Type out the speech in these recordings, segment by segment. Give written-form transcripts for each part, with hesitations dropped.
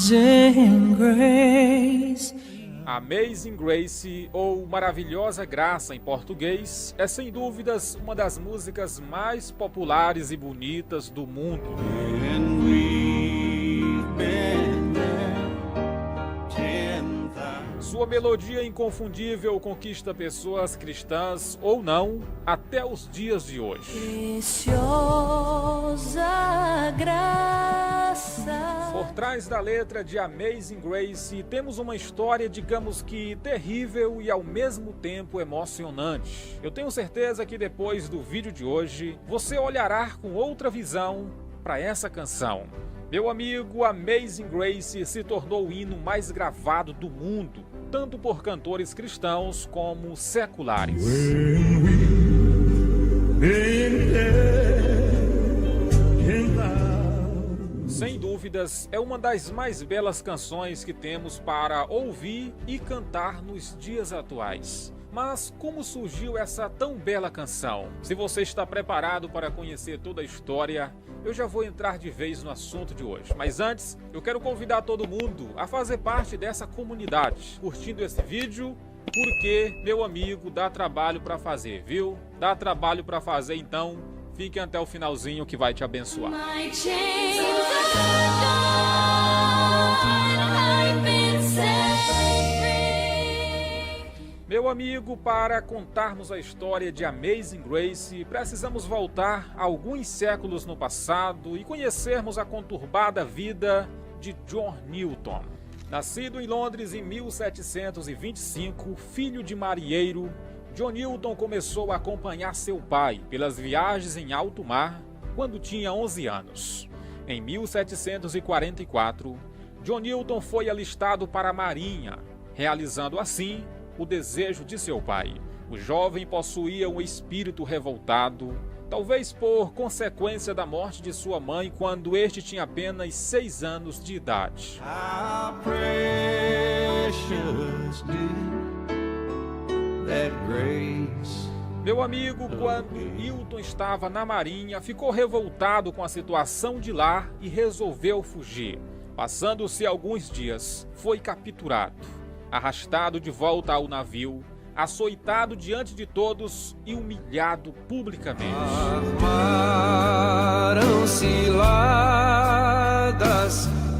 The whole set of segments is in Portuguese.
Amazing Grace. Amazing Grace, ou Maravilhosa Graça em português, é sem dúvidas uma das músicas mais populares e bonitas do mundo. Sua melodia inconfundível conquista pessoas cristãs ou não até os dias de hoje. Preciosa graça. Por trás da letra de Amazing Grace temos uma história, digamos que terrível e ao mesmo tempo emocionante. Eu tenho certeza que depois do vídeo de hoje você olhará com outra visão para essa canção. Meu amigo, Amazing Grace se tornou o hino mais gravado do mundo, tanto por cantores cristãos como seculares. Sem dúvidas, é uma das mais belas canções que temos para ouvir e cantar nos dias atuais. Mas como surgiu essa tão bela canção? Se você está preparado para conhecer toda a história, eu já vou entrar de vez no assunto de hoje. Mas antes, eu quero convidar todo mundo a fazer parte dessa comunidade, curtindo esse vídeo, porque, meu amigo, dá trabalho para fazer, viu? Dá trabalho para fazer, então fique até o finalzinho que vai te abençoar. Meu amigo, para contarmos a história de Amazing Grace, precisamos voltar alguns séculos no passado e conhecermos a conturbada vida de John Newton. Nascido em Londres em 1725, filho de marinheiro, John Newton começou a acompanhar seu pai pelas viagens em alto mar quando tinha 11 anos. Em 1744, John Newton foi alistado para a Marinha, realizando assim o desejo de seu pai. O jovem possuía um espírito revoltado, talvez por consequência da morte de sua mãe quando este tinha apenas 6 anos de idade. Meu amigo, quando Newton estava na Marinha, ficou revoltado com a situação de lá e resolveu fugir. Passando-se alguns dias, foi capturado, arrastado de volta ao navio, açoitado diante de todos e humilhado publicamente. Armaram ciladas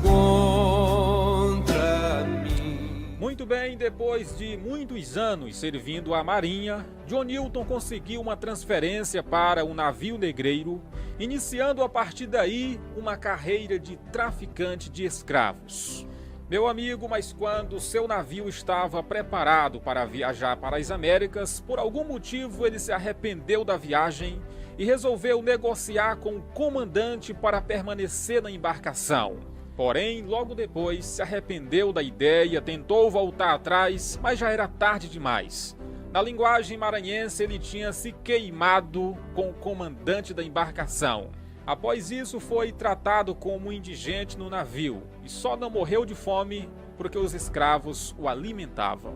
contra mim. Muito bem, depois de muitos anos servindo à Marinha, John Newton conseguiu uma transferência para um navio negreiro, iniciando a partir daí uma carreira de traficante de escravos. Meu amigo, mas quando seu navio estava preparado para viajar para as Américas, por algum motivo ele se arrependeu da viagem e resolveu negociar com o comandante para permanecer na embarcação. Porém, logo depois se arrependeu da ideia, tentou voltar atrás, mas já era tarde demais. Na linguagem maranhense, ele tinha se queimado com o comandante da embarcação. Após isso, foi tratado como indigente no navio e só não morreu de fome porque os escravos o alimentavam.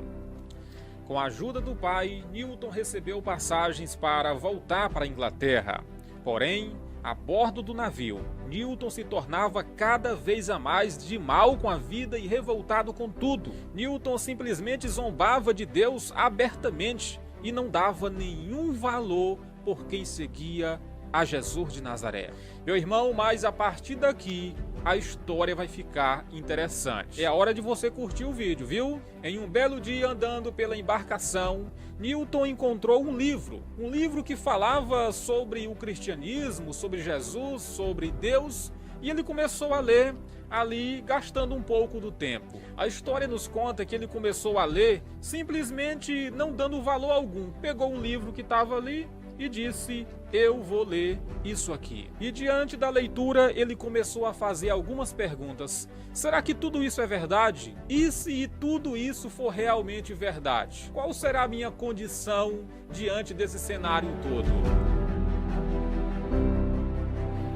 Com a ajuda do pai, Newton recebeu passagens para voltar para a Inglaterra. Porém, a bordo do navio, Newton se tornava cada vez a mais de mal com a vida e revoltado com tudo. Newton simplesmente zombava de Deus abertamente e não dava nenhum valor por quem seguia a Jesus de Nazaré. Meu irmão, mas a partir daqui a história vai ficar interessante. É a hora de você curtir o vídeo, viu? Em um belo dia andando pela embarcação, Newton encontrou um livro que falava sobre o cristianismo, sobre Jesus, sobre Deus, e ele começou a ler ali, gastando um pouco do tempo. A história nos conta que ele começou a ler simplesmente não dando valor algum. Pegou um livro que estava ali e disse: eu vou ler isso aqui. E diante da leitura, ele começou a fazer algumas perguntas. Será que tudo isso é verdade? E se tudo isso for realmente verdade? Qual será a minha condição diante desse cenário todo?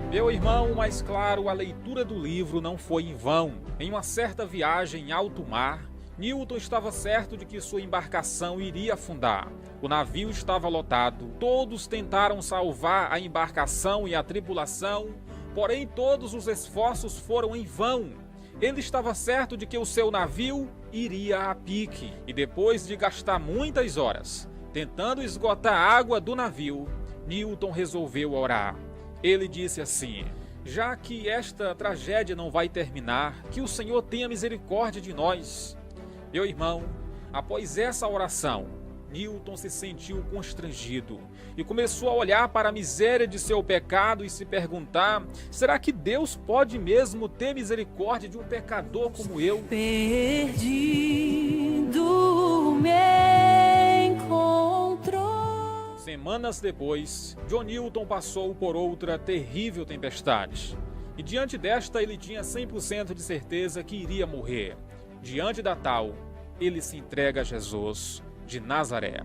Meu irmão, mas claro, a leitura do livro não foi em vão. Em uma certa viagem em alto mar, Newton estava certo de que sua embarcação iria afundar. O navio estava lotado, todos tentaram salvar a embarcação e a tripulação, porém todos os esforços foram em vão. Ele estava certo de que o seu navio iria a pique, e depois de gastar muitas horas tentando esgotar a água do navio, Newton resolveu orar. Ele disse assim: já que esta tragédia não vai terminar, que o Senhor tenha misericórdia de nós. Meu irmão, após essa oração, Newton se sentiu constrangido e começou a olhar para a miséria de seu pecado e se perguntar: será que Deus pode mesmo ter misericórdia de um pecador como eu? Perdido me encontrou. Semanas depois, John Newton passou por outra terrível tempestade. E diante desta ele tinha 100% de certeza que iria morrer. Diante da tal, ele se entrega a Jesus de Nazaré.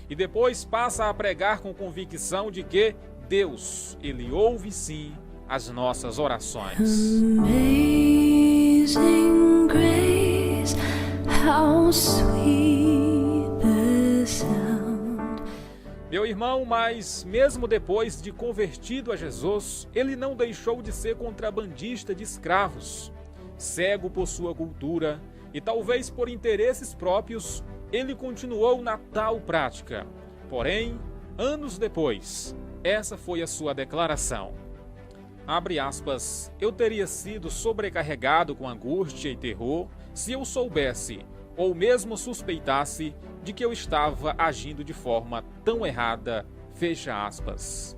E depois passa a pregar com convicção de que Deus, Ele ouve sim as nossas orações. Amazing grace, how sweet the sound. Meu irmão, mas mesmo depois de convertido a Jesus, ele não deixou de ser contrabandista de escravos. Cego por sua cultura e talvez por interesses próprios, ele continuou na tal prática. Porém, anos depois, essa foi a sua declaração. Abre aspas, eu teria sido sobrecarregado com angústia e terror se eu soubesse, ou mesmo suspeitasse, de que eu estava agindo de forma tão errada, fecha aspas.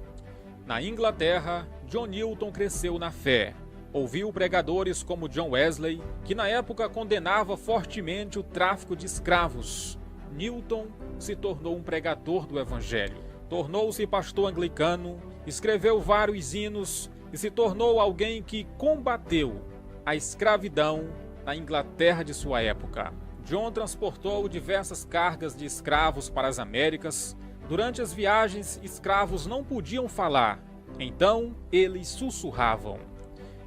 Na Inglaterra, John Newton cresceu na fé. Ouviu pregadores como John Wesley, que na época condenava fortemente o tráfico de escravos. Newton se tornou um pregador do Evangelho. Tornou-se pastor anglicano, escreveu vários hinos e se tornou alguém que combateu a escravidão na Inglaterra de sua época. John transportou diversas cargas de escravos para as Américas. Durante as viagens, escravos não podiam falar, então eles sussurravam.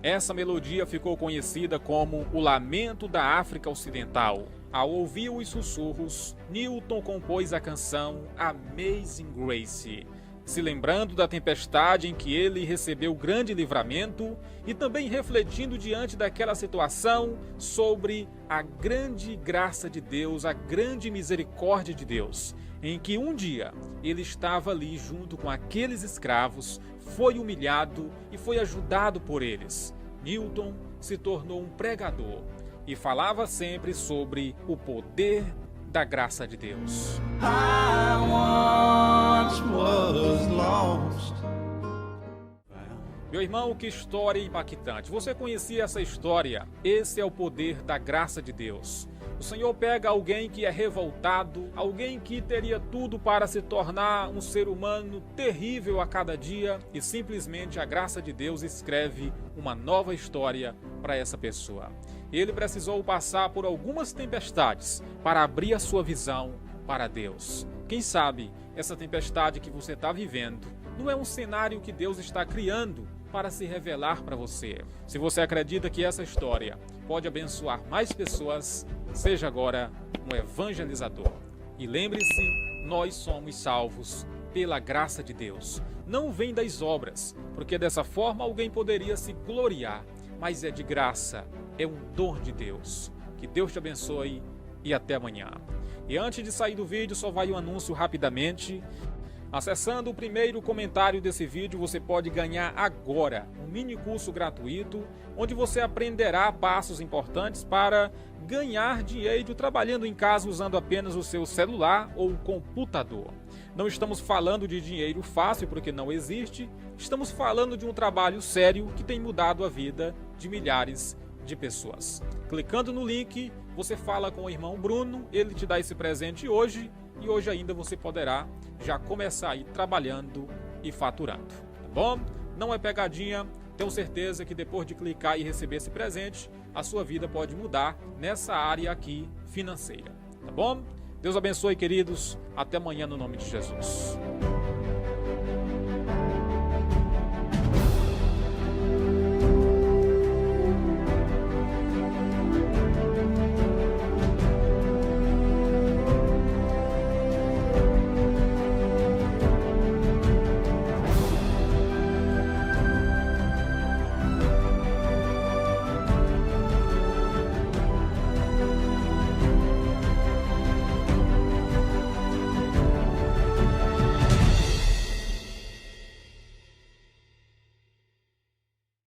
Essa melodia ficou conhecida como o Lamento da África Ocidental. Ao ouvir os sussurros, Newton compôs a canção Amazing Grace, se lembrando da tempestade em que ele recebeu grande livramento e também refletindo diante daquela situação sobre a grande graça de Deus, a grande misericórdia de Deus, em que um dia ele estava ali junto com aqueles escravos, foi humilhado e foi ajudado por eles. Newton se tornou um pregador e falava sempre sobre o poder da graça de Deus. I once was lost. Meu irmão, que história impactante. Você conhecia essa história? Esse é o poder da graça de Deus. O Senhor pega alguém que é revoltado, alguém que teria tudo para se tornar um ser humano terrível a cada dia, e simplesmente a graça de Deus escreve uma nova história para essa pessoa. Ele precisou passar por algumas tempestades para abrir a sua visão para Deus. Quem sabe essa tempestade que você está vivendo não é um cenário que Deus está criando para se revelar para você. Se você acredita que essa história pode abençoar mais pessoas, seja agora um evangelizador. E lembre-se, nós somos salvos pela graça de Deus. Não vem das obras, porque dessa forma alguém poderia se gloriar, mas é de graça, é um dom de Deus. Que Deus te abençoe e até amanhã. E antes de sair do vídeo, só vai um anúncio rapidamente. Acessando o primeiro comentário desse vídeo, você pode ganhar agora um mini curso gratuito, onde você aprenderá passos importantes para ganhar dinheiro trabalhando em casa usando apenas o seu celular ou computador. Não estamos falando de dinheiro fácil, porque não existe. Estamos falando de um trabalho sério que tem mudado a vida de milhares de pessoas. Clicando no link, você fala com o irmão Bruno, ele te dá esse presente hoje, e hoje ainda você poderá já começar a ir trabalhando e faturando, tá bom? Não é pegadinha, tenho certeza que depois de clicar e receber esse presente, a sua vida pode mudar nessa área aqui financeira, tá bom? Deus abençoe, queridos, até amanhã no nome de Jesus.